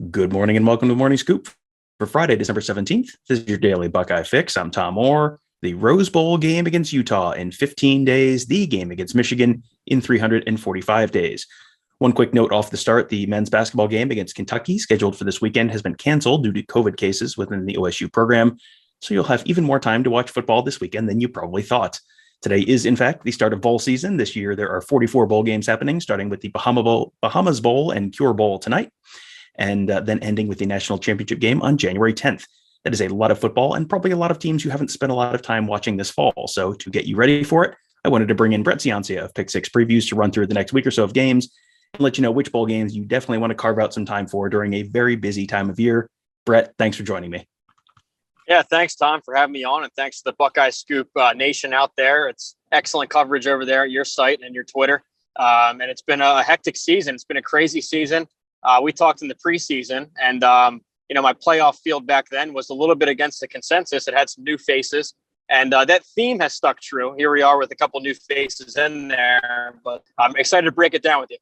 Good morning and welcome to Morning Scoop for Friday, December 17th. This is your daily Buckeye fix. I'm Tom Orr. The Rose Bowl game against Utah in 15 days, the game against Michigan in 345 days. One quick note off the start, the men's basketball game against Kentucky, scheduled for this weekend, has been canceled due to COVID cases within the OSU program. So you'll have even more time to watch football this weekend than you probably thought. Today is, in fact, the start of bowl season. This year, there are 44 bowl games happening, starting with the Bahamas Bowl and Cure Bowl tonight, and then ending with the national championship game on January 10th. That is a lot of football and probably a lot of teams you haven't spent a lot of time watching this fall. So to get you ready for it, I wanted to bring in Brett Ciancia of Pick Six Previews to run through the next week or so of games and let you know which bowl games you definitely want to carve out some time for during a very busy time of year. Brett, thanks for joining me. Yeah, thanks, Tom, for having me on, and thanks to the Buckeye Scoop Nation out there. It's excellent coverage over there at your site and your Twitter. And it's been a hectic season. It's been a crazy season. We talked in the preseason, and my playoff field back then was a little bit against the consensus. It had some new faces, and that theme has stuck true. Here we are with a couple new faces in there, but I'm excited to break it down with you.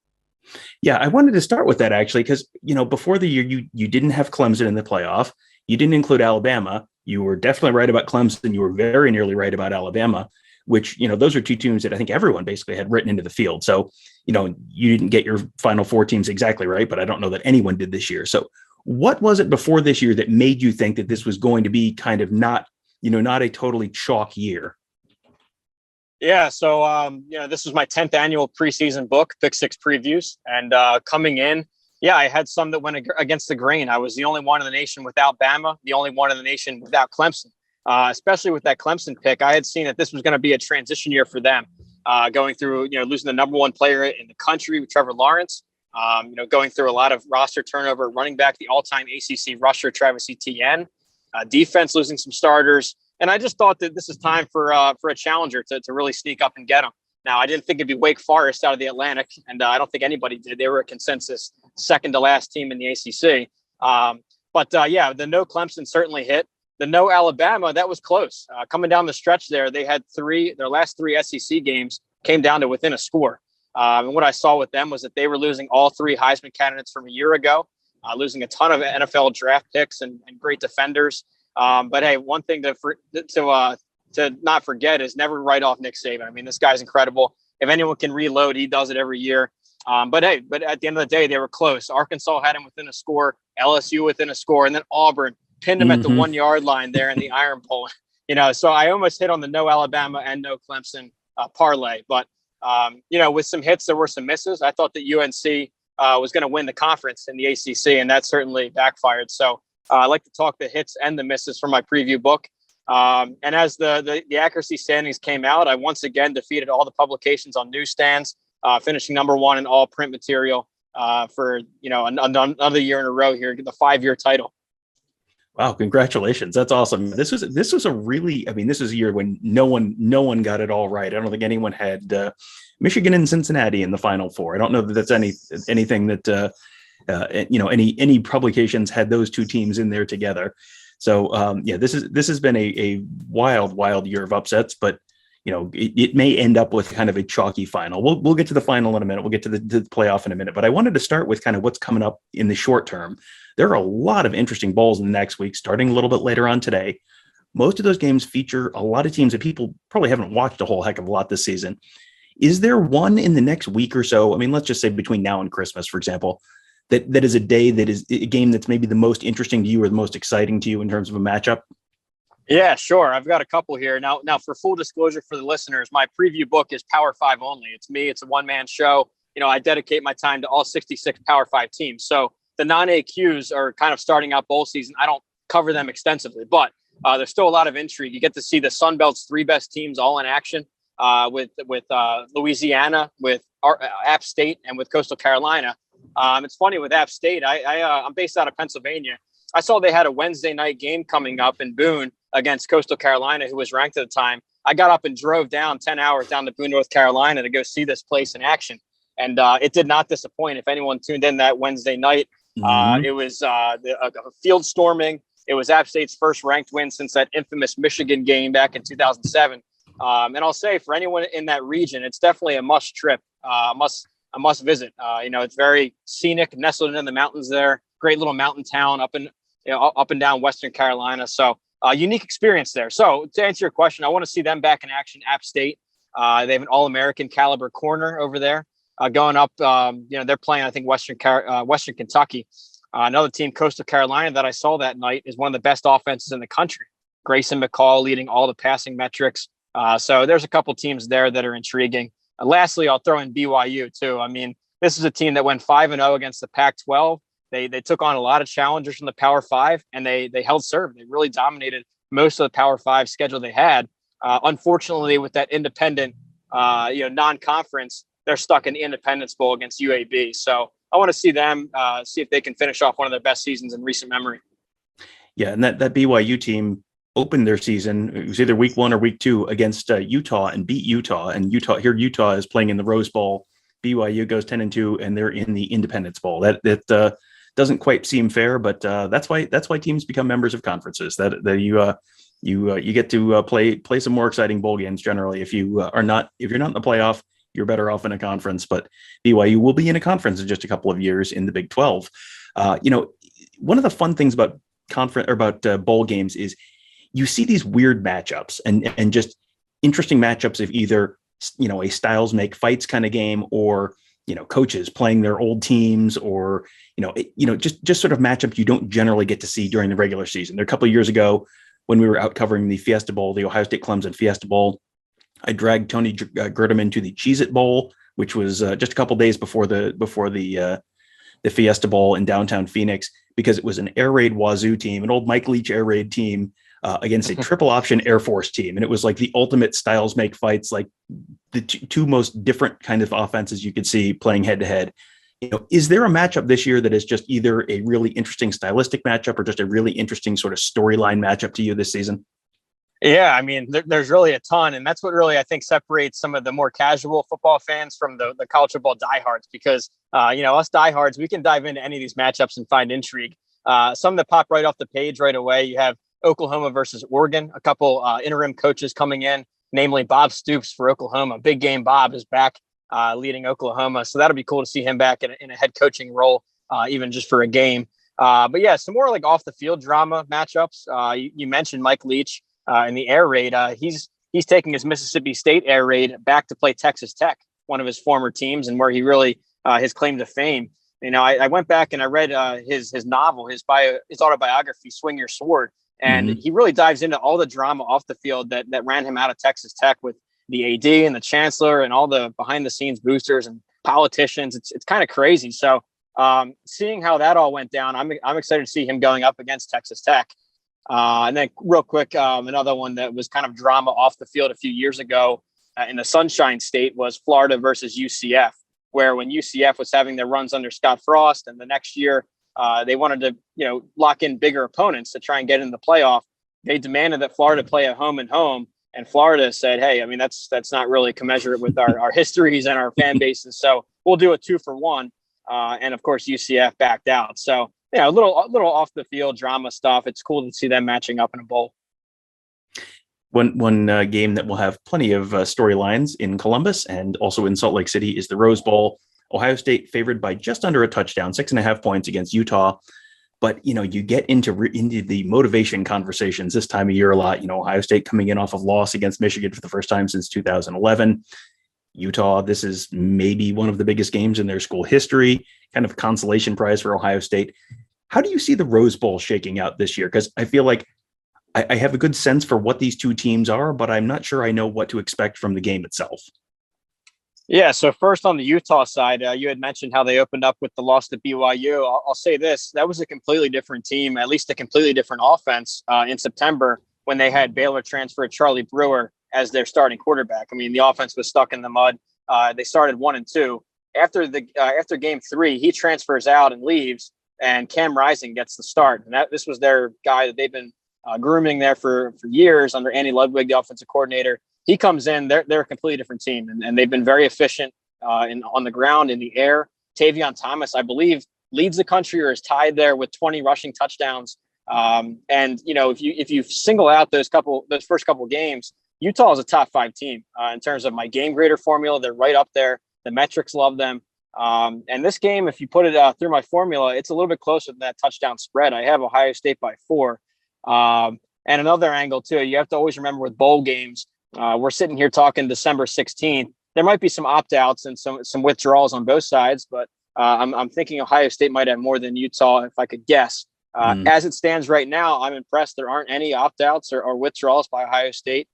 Yeah, I wanted to start with that actually, because before the year you didn't have Clemson in the playoff. You didn't include Alabama. You were definitely right about Clemson. You were very nearly right about Alabama, which, those are two teams that I think everyone basically had written into the field. So, you didn't get your final four teams exactly right, but I don't know that anyone did this year. So what was it before this year that made you think that this was going to be kind of not a totally chalk year? Yeah. So, this was my 10th annual preseason book, Pick Six Previews. And coming in, I had some that went against the grain. I was the only one in the nation without Bama, the only one in the nation without Clemson, especially with that Clemson pick. I had seen that this was going to be a transition year for them, going through, losing the number one player in the country with Trevor Lawrence, going through a lot of roster turnover, running back, the all-time ACC rusher, Travis Etienne, defense losing some starters. And I just thought that this is time for a challenger to really sneak up and get them. Now, I didn't think it'd be Wake Forest out of the Atlantic, and I don't think anybody did. They were a consensus second to last team in the ACC. The no Clemson certainly hit. The no Alabama, that was close. Coming down the stretch there, they had their last three SEC games came down to within a score. And what I saw with them was that they were losing all three Heisman candidates from a year ago, losing a ton of NFL draft picks and great defenders. But hey, one thing to not forget is never write off Nick Saban. I mean, this guy's incredible. If anyone can reload, he does it every year. But at the end of the day, they were close. Arkansas had him within a score, LSU within a score, and then Auburn pinned him at the 1 yard line there in the Iron Bowl. So I almost hit on the no Alabama and no Clemson parlay. But, with some hits, there were some misses. I thought that UNC was going to win the conference in the ACC, and that certainly backfired. So I like to talk the hits and the misses from my preview book. And as the accuracy standings came out, I once again defeated all the publications on newsstands, finishing number one in all print material for another year in a row here, the 5-year title. Wow, congratulations. That's awesome. This was this was a year when no one got it all right. I don't think anyone had Michigan and Cincinnati in the Final Four. I don't know that that's anything that any publications had those two teams in there together. So this has been a wild year of upsets, but it may end up with kind of a chalky final. We'll get to the final in a minute. We'll get to the playoff in a minute, but I wanted to start with kind of what's coming up in the short term. There are a lot of interesting bowls in the next week, starting a little bit later on today. Most of those games feature a lot of teams that people probably haven't watched a whole heck of a lot this season. Is there one in the next week or so? I mean, let's just say between now and Christmas, for example, that is a day that is a game that's maybe the most interesting to you or the most exciting to you in terms of a matchup? Yeah, sure. I've got a couple here. Now, for full disclosure for the listeners, my preview book is Power 5 only. It's me. It's a one-man show. I dedicate my time to all 66 Power 5 teams. So the non-AQs are kind of starting out bowl season. I don't cover them extensively, but there's still a lot of intrigue. You get to see the Sun Belt's three best teams all in action with Louisiana, with App State, and with Coastal Carolina. It's funny with App State. I'm based out of Pennsylvania. I saw they had a Wednesday night game coming up in Boone against Coastal Carolina, who was ranked at the time. I got up and drove down 10 hours down to Boone, North Carolina to go see this place in action. And it did not disappoint. If anyone tuned in that Wednesday night, it was a field storming. It was App State's first ranked win since that infamous Michigan game back in 2007. And I'll say for anyone in that region, it's definitely a must trip, a must visit. It's very scenic, nestled in the mountains there. great little mountain town up and down Western Carolina. So unique experience there. So to answer your question, I want to see them back in action. App State, they have an All-American caliber corner over there going up. They're playing, I think, Western Kentucky. Another team, Coastal Carolina, that I saw that night is one of the best offenses in the country. Grayson McCall leading all the passing metrics. So there's a couple teams there that are intriguing. Lastly, I'll throw in BYU too. I mean, this is a team that went 5-0 against the Pac-12. They took on a lot of challengers from the Power Five, and they held serve. They really dominated most of the Power Five schedule they had. Unfortunately, with that independent, non-conference, they're stuck in the Independence Bowl against UAB. So I want to see them see if they can finish off one of their best seasons in recent memory. Yeah, and that BYU team opened their season. It was either week 1 or week 2 against Utah and beat Utah. And Utah is playing in the Rose Bowl. BYU goes 10-2, and they're in the Independence Bowl. That doesn't quite seem fair, but that's why teams become members of conferences. That you get to play some more exciting bowl games. Generally, if you're not in the playoff, you're better off in a conference. But BYU will be in a conference in just a couple of years in the Big 12. One of the fun things about bowl games is you see these weird matchups and just interesting matchups of either a styles make fights kind of game, or coaches playing their old teams, or just sort of matchups you don't generally get to see during the regular season. There a couple of years ago when we were out covering the Fiesta Bowl, the Ohio State Clemson Fiesta Bowl, I dragged Tony Gerdeman to the Cheez-It Bowl, which was just a couple days before the Fiesta Bowl in downtown Phoenix, because it was an air raid Wazoo team, an old Mike Leach air raid team against a triple option Air Force team. And it was like the ultimate styles make fights, like the two most different kind of offenses you could see playing head to head. Is there a matchup this year that is just either a really interesting stylistic matchup or just a really interesting sort of storyline matchup to you this season? Yeah, I mean, there's really a ton. And that's what really, I think, separates some of the more casual football fans from the college football diehards, because, us diehards, we can dive into any of these matchups and find intrigue. Some that pop right off the page right away. You have Oklahoma versus Oregon, a couple interim coaches coming in, namely Bob Stoops for Oklahoma. Big game Bob is back leading Oklahoma. So that'll be cool to see him back in a head coaching role, even just for a game. But yeah, some more like off the field drama matchups. You mentioned Mike Leach in the air raid. He's taking his Mississippi State air raid back to play Texas Tech, one of his former teams, and where he really his claim to fame. I went back and I read his novel, his autobiography, Swing Your Sword. And he really dives into all the drama off the field that ran him out of Texas Tech with the AD and the chancellor and all the behind the scenes boosters and politicians. It's kind of crazy. So seeing how that all went down, I'm excited to see him going up against Texas Tech. And then real quick, another one that was kind of drama off the field a few years ago in the Sunshine State was Florida versus UCF, where when UCF was having their runs under Scott Frost, and the next year they wanted to, lock in bigger opponents to try and get in the playoff. They demanded that Florida play at home and home. And Florida said, hey, I mean, that's not really commensurate with our histories and our fan bases. So we'll do a 2-for-1. And of course, UCF backed out. So, a little off the field drama stuff. It's cool to see them matching up in a bowl. One game that will have plenty of storylines in Columbus and also in Salt Lake City is the Rose Bowl. Ohio State favored by just under a touchdown, 6.5 points against Utah. But, you get into the motivation conversations this time of year a lot. Ohio State coming in off of loss against Michigan for the first time since 2011. Utah, this is maybe one of the biggest games in their school history, kind of consolation prize for Ohio State. How do you see the Rose Bowl shaking out this year? Because I feel like I have a good sense for what these two teams are, but I'm not sure I know what to expect from the game itself. Yeah, so first on the Utah side, you had mentioned how they opened up with the loss to BYU. I'll say this, that was a completely different team, at least a completely different offense in September when they had Baylor transfer Charlie Brewer as their starting quarterback. I mean, the offense was stuck in the mud. They started 1-2. After game 3, he transfers out and leaves, and Cam Rising gets the start. And this was their guy that they've been grooming there for years under Andy Ludwig, the offensive coordinator. He comes in, they're a completely different team, and they've been very efficient on the ground, in the air. Tavion Thomas, I believe, leads the country or is tied there with 20 rushing touchdowns. If you single out those first couple games, Utah is a top 5 team in terms of my game grader formula. They're right up there. The metrics love them. And this game, if you put it through my formula, it's a little bit closer than that touchdown spread. I have Ohio State by 4. And another angle too, you have to always remember with bowl games, we're sitting here talking December 16th. There might be some opt-outs and some withdrawals on both sides, but I'm thinking Ohio State might have more than Utah if I could guess. As it stands right now, I'm impressed. There aren't any opt-outs or withdrawals by Ohio State.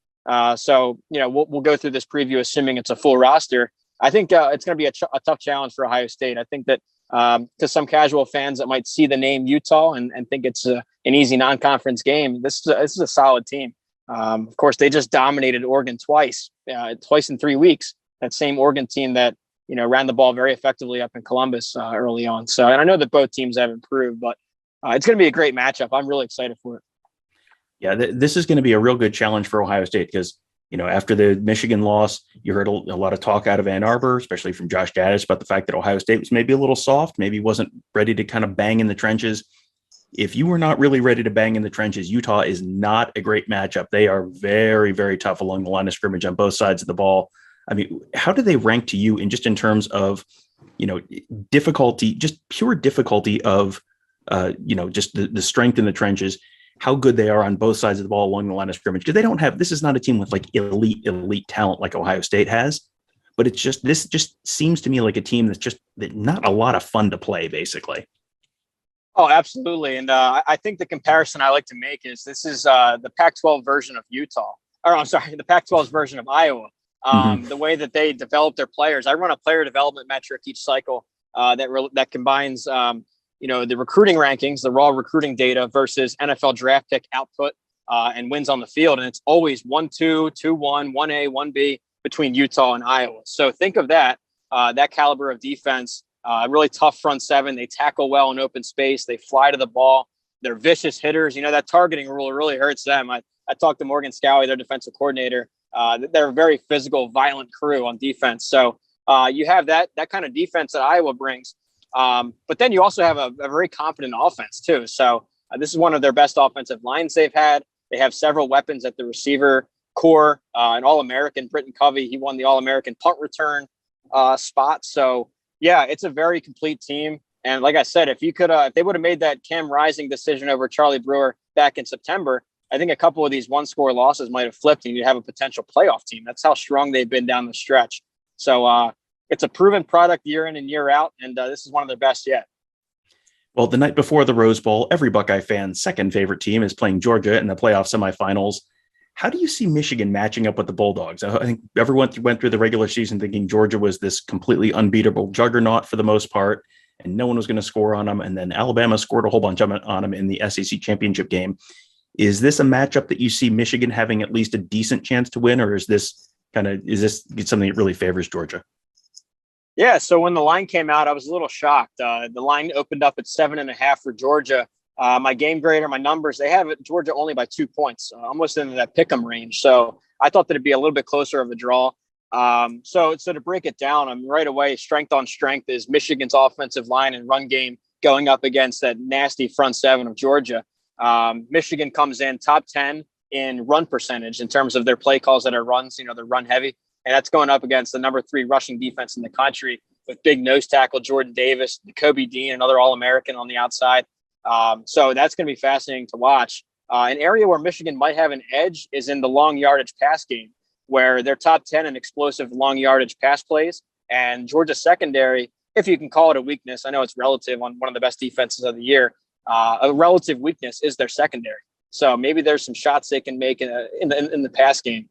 So, we'll go through this preview assuming it's a full roster. I think it's going to be a tough challenge for Ohio State. I think that to some casual fans that might see the name Utah and think it's an easy non-conference game, this is a solid team. Of course, they just dominated Oregon twice in 3 weeks. That same Oregon team that ran the ball very effectively up in Columbus early on. So, and I know that both teams have improved, but it's going to be a great matchup. I'm really excited for it. Yeah, this is going to be a real good challenge for Ohio State because, after the Michigan loss, you heard a lot of talk out of Ann Arbor, especially from Josh Gaddis, about the fact that Ohio State was maybe a little soft, maybe wasn't ready to kind of bang in the trenches. If you were not really ready to bang in the trenches, Utah is not a great matchup. They are very, very tough along the line of scrimmage on both sides of the ball. I mean, how do they rank to you in terms of, difficulty, just pure difficulty of, just the strength in the trenches, how good they are on both sides of the ball along the line of scrimmage? Because they don't have, this is not a team with like elite talent like Ohio State has, but this just seems to me like a team that's just not a lot of fun to play, basically. Oh, absolutely. And I think the comparison I like to make is this is the Pac-12 version of Utah, or I'm sorry, the Pac-12's version of Iowa. The way that they develop their players. I run a player development metric each cycle that combines the recruiting rankings, the raw recruiting data versus NFL draft pick output and wins on the field. And it's always 1-2, 2-1, 1A, 1B between Utah and Iowa. So think of that caliber of defense, really tough front seven. They tackle well in open space. They fly to the ball. They're vicious hitters. That targeting rule really hurts them. I talked to Morgan Scowie, their defensive coordinator. They're a very physical, violent crew on defense. So you have that kind of defense that Iowa brings. But then you also have a very competent offense too. So this is one of their best offensive lines they've had. They have several weapons at the receiver core, an All-American, Britton Covey. He won the All-American punt return spot. So yeah, it's a very complete team. And like I said, if they would have made that Cam Rising decision over Charlie Brewer back in September, I think a couple of these one-score losses might have flipped and you'd have a potential playoff team. That's how strong they've been down the stretch. So it's a proven product year in and year out, and this is one of their best yet. Well, the night before the Rose Bowl, every Buckeye fan's second favorite team is playing Georgia in the playoff semifinals. How do you see Michigan matching up with the Bulldogs? I think everyone went through the regular season thinking Georgia was this completely unbeatable juggernaut for the most part, and no one was going to score on them. And then Alabama scored a whole bunch on them in the SEC championship game. Is this a matchup that you see Michigan having at least a decent chance to win, or is this something that really favors Georgia? Yeah, so when the line came out, I was a little shocked. The line opened up at 7.5 for Georgia. My game grader, my numbers, they have Georgia only by 2 points, almost into that pick'em range. So I thought that it'd be a little bit closer of a draw. So to break it down, right away, strength on strength is Michigan's offensive line and run game going up against that nasty front seven of Georgia. Michigan comes in top 10 in run percentage in terms of their play calls that are runs, they're run heavy. And that's going up against the number 3 rushing defense in the country with big nose tackle Jordan Davis, Kobe Dean, another All-American on the outside. So that's going to be fascinating to watch. An area where Michigan might have an edge is in the long yardage pass game, where they're top 10 in explosive long yardage pass plays. And Georgia's secondary, if you can call it a weakness, I know it's relative on one of the best defenses of the year, a relative weakness is their secondary. So maybe there's some shots they can make in the pass game.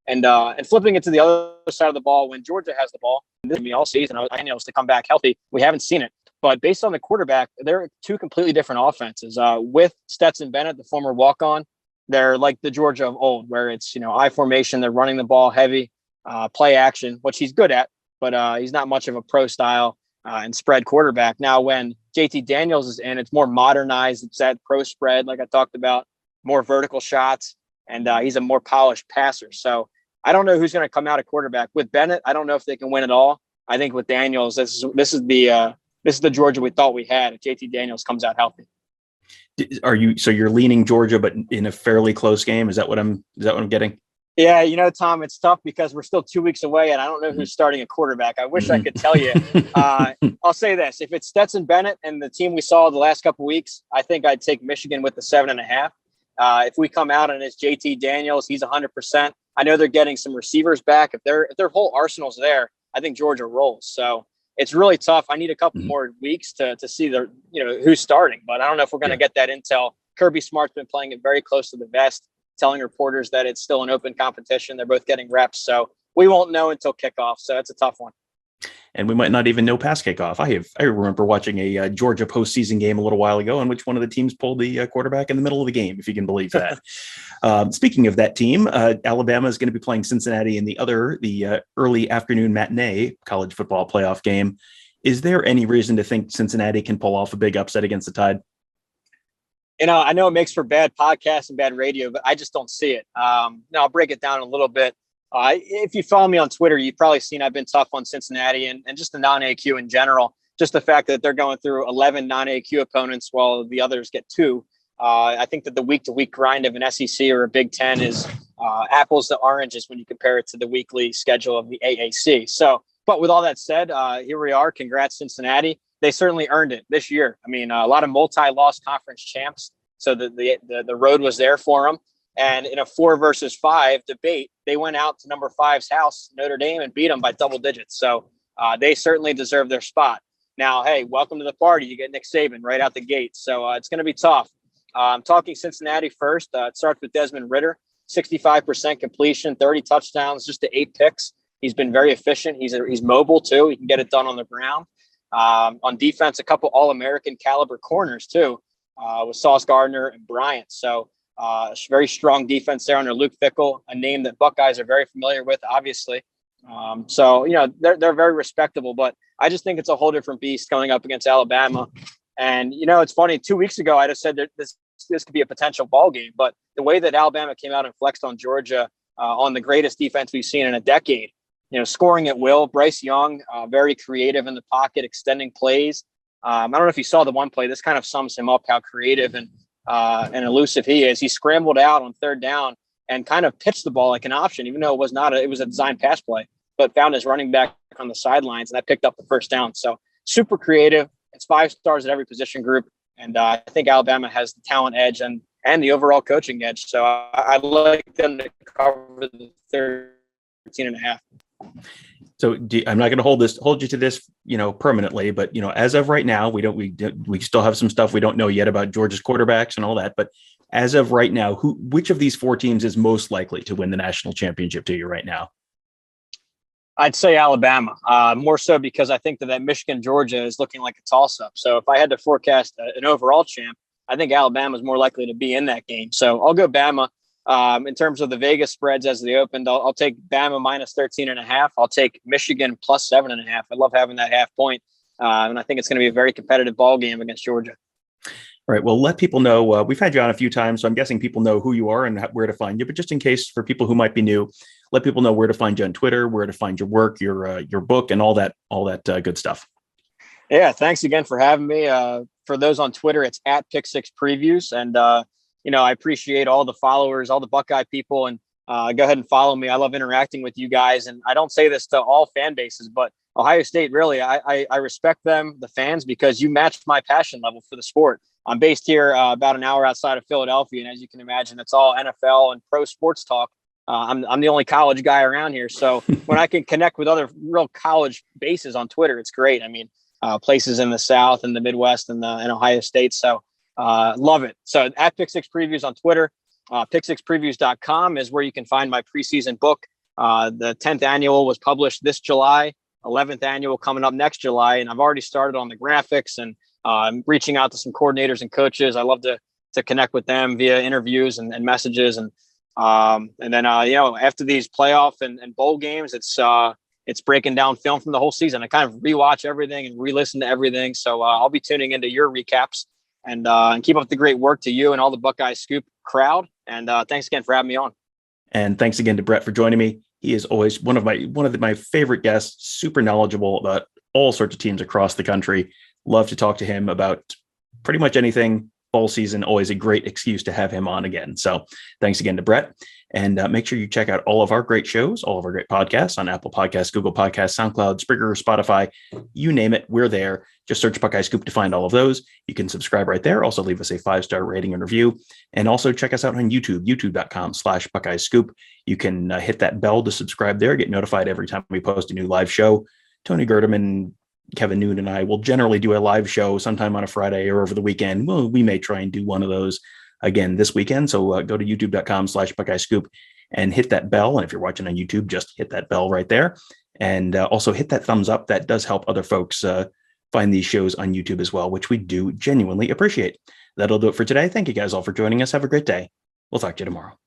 And flipping it to the other side of the ball, when Georgia has the ball, and this is me all season, Daniels to come back healthy. We haven't seen it. But based on the quarterback, they're two completely different offenses. With Stetson Bennett, the former walk-on, they're like the Georgia of old, where it's, I formation, they're running the ball heavy, play action, which he's good at, but he's not much of a pro style and spread quarterback. Now, when JT Daniels is in, it's more modernized. It's that pro spread, like I talked about, more vertical shots, and he's a more polished passer. So I don't know who's going to come out at quarterback. With Bennett, I don't know if they can win at all. I think with Daniels, this is the Georgia we thought we had if JT Daniels comes out healthy. So you're leaning Georgia, but in a fairly close game? Is that what I'm getting? Yeah, Tom, it's tough because we're still 2 weeks away, and I don't know who's starting a quarterback. I wish I could tell you. I'll say this: if it's Stetson Bennett and the team we saw the last couple of weeks, I think I'd take Michigan with the 7.5. If we come out and it's JT Daniels, he's 100%. I know they're getting some receivers back. If their whole arsenal's there, I think Georgia rolls. So it's really tough. I need a couple more weeks to see who's starting, but I don't know if we're going to get that intel. Kirby Smart's been playing it very close to the vest, telling reporters that it's still an open competition. They're both getting reps. So we won't know until kickoff. So that's a tough one. And we might not even know past kickoff. I remember watching a Georgia postseason game a little while ago in which one of the teams pulled the quarterback in the middle of the game, if you can believe that. Speaking of that team, Alabama is going to be playing Cincinnati in the early afternoon matinee college football playoff game. Is there any reason to think Cincinnati can pull off a big upset against the Tide? I know it makes for bad podcasts and bad radio, but I just don't see it. Now I'll break it down a little bit. If you follow me on Twitter, you've probably seen I've been tough on Cincinnati and just the non-AQ in general. Just the fact that they're going through 11 non-AQ opponents while the others get 2. I think that the week-to-week grind of an SEC or a Big Ten is apples to oranges when you compare it to the weekly schedule of the AAC. So, but with all that said, here we are. Congrats, Cincinnati. They certainly earned it this year. I mean, a lot of multi-loss conference champs. So the road was there for them. And in a 4 versus 5 debate, they went out to number 5's house, Notre Dame, and beat them by double digits. So they certainly deserve their spot. Now, hey, welcome to the party. You get Nick Saban right out the gate. So it's going to be tough. I'm talking Cincinnati first. It starts with Desmond Ridder, 65% completion, 30 touchdowns, just to 8 picks. He's been very efficient. He's mobile, too. He can get it done on the ground. On defense, a couple All-American caliber corners, too, with Sauce Gardner and Bryant. So very strong defense there under Luke Fickell, a name that Buckeyes are very familiar with, obviously. So they're very respectable, but I just think it's a whole different beast going up against Alabama. And, it's funny, 2 weeks ago, I'd have said that this could be a potential ball game, but the way that Alabama came out and flexed on Georgia on the greatest defense we've seen in a decade, scoring at will. Bryce Young, very creative in the pocket, extending plays. I don't know if you saw the one play. This kind of sums him up, how creative and elusive he is. He scrambled out on 3rd down and kind of pitched the ball like an option, even though it was a design pass play, but found his running back on the sidelines, and that picked up the 1st down. So super creative. It's 5 stars at every position group. And I think Alabama has the talent edge and the overall coaching edge. So I like them to cover the 13.5. So I'm not going to hold you to this, permanently, but as of right now, we still have some stuff we don't know yet about Georgia's quarterbacks and all that. But as of right now, which of these 4 teams is most likely to win the national championship to you right now? I'd say Alabama, more so because I think that Michigan Georgia is looking like a toss-up. So if I had to forecast an overall champ, I think Alabama is more likely to be in that game. So I'll go Bama. In terms of the Vegas spreads as they opened, I'll take Bama minus 13.5. I'll take Michigan plus 7.5. I love having that half point. And I think it's going to be a very competitive ball game against Georgia. All right. Well, let people know. We've had you on a few times, so I'm guessing people know who you are and where to find you. But just in case for people who might be new, let people know where to find you on Twitter, where to find your work, your book, and all that good stuff. Yeah. Thanks again for having me. For those on Twitter, it's at Pick Six Previews. And, I appreciate all the followers, all the Buckeye people, and go ahead and follow me. I love interacting with you guys. And I don't say this to all fan bases, but Ohio State, really, I respect them, the fans, because you matched my passion level for the sport. I'm based here about an hour outside of Philadelphia. And as you can imagine, it's all NFL and pro sports talk. I'm the only college guy around here. So when I can connect with other real college bases on Twitter, it's great. I mean, places in the South and the Midwest and Ohio State. So love it. So at Pick Six Previews on Twitter, pick6previews.com is where you can find my preseason book. The 10th annual was published this July, 11th annual coming up next July. And I've already started on the graphics and I'm reaching out to some coordinators and coaches. I love to connect with them via interviews and messages. And then, after these playoff and bowl games, it's breaking down film from the whole season. I kind of rewatch everything and re-listen to everything. So I'll be tuning into your recaps and keep up the great work to you and all the Buckeye Scoop crowd. And thanks again for having me on. And thanks again to Brett for joining me. He is always one of my favorite guests, super knowledgeable about all sorts of teams across the country. Love to talk to him about pretty much anything. Bowl season, always a great excuse to have him on again. So thanks again to Brett. And make sure you check out all of our great shows, all of our great podcasts on Apple Podcasts, Google Podcasts, SoundCloud, Springer, Spotify, you name it, we're there. Just search Buckeye Scoop to find all of those. You can subscribe right there. Also leave us a 5-star rating and review. And also check us out on YouTube, youtube.com/Buckeye Scoop. You can hit that bell to subscribe there, get notified every time we post a new live show. Tony Gerdeman, Kevin Noon, and I will generally do a live show sometime on a Friday or over the weekend. Well, we may try and do one of those again this weekend. So go to youtube.com/Buckeye Scoop and hit that bell. And if you're watching on YouTube, just hit that bell right there. And also hit that thumbs up. That does help other folks find these shows on YouTube as well, which we do genuinely appreciate. That'll do it for today. Thank you guys all for joining us. Have a great day. We'll talk to you tomorrow.